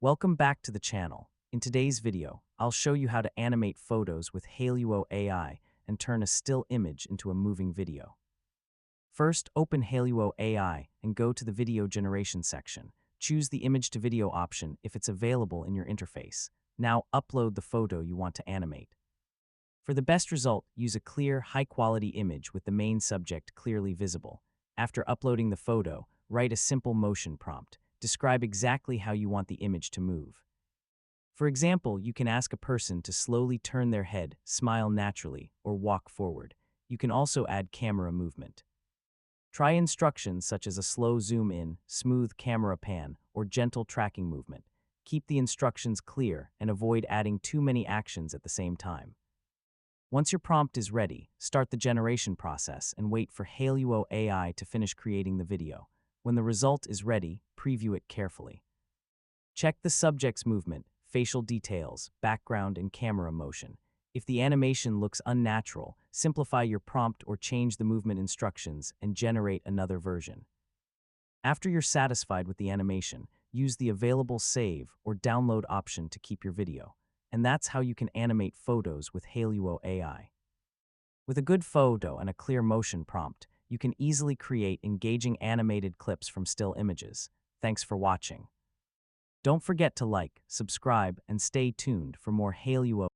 Welcome back to the channel. In today's video, I'll show you how to animate photos with Hailuo AI and turn a still image into a moving video. First, open Hailuo AI and go to the video generation section. Choose the image to video option if it's available in your interface. Now upload the photo you want to animate. For the best result, use a clear, high-quality image with the main subject clearly visible. After uploading the photo, write a simple motion prompt. Describe exactly how you want the image to move. For example, you can ask a person to slowly turn their head, smile naturally, or walk forward. You can also add camera movement. Try instructions such as a slow zoom in, smooth camera pan, or gentle tracking movement. Keep the instructions clear and avoid adding too many actions at the same time. Once your prompt is ready, start the generation process and wait for Hailuo AI to finish creating the video. When the result is ready, preview it carefully. Check the subject's movement, facial details, background, and camera motion. If the animation looks unnatural, simplify your prompt or change the movement instructions and generate another version. After you're satisfied with the animation, use the available save or download option to keep your video. And that's how you can animate photos with Hailuo AI. With a good photo and a clear motion prompt, you can easily create engaging animated clips from still images. Thanks for watching. Don't forget to like, subscribe, and stay tuned for more Hailuo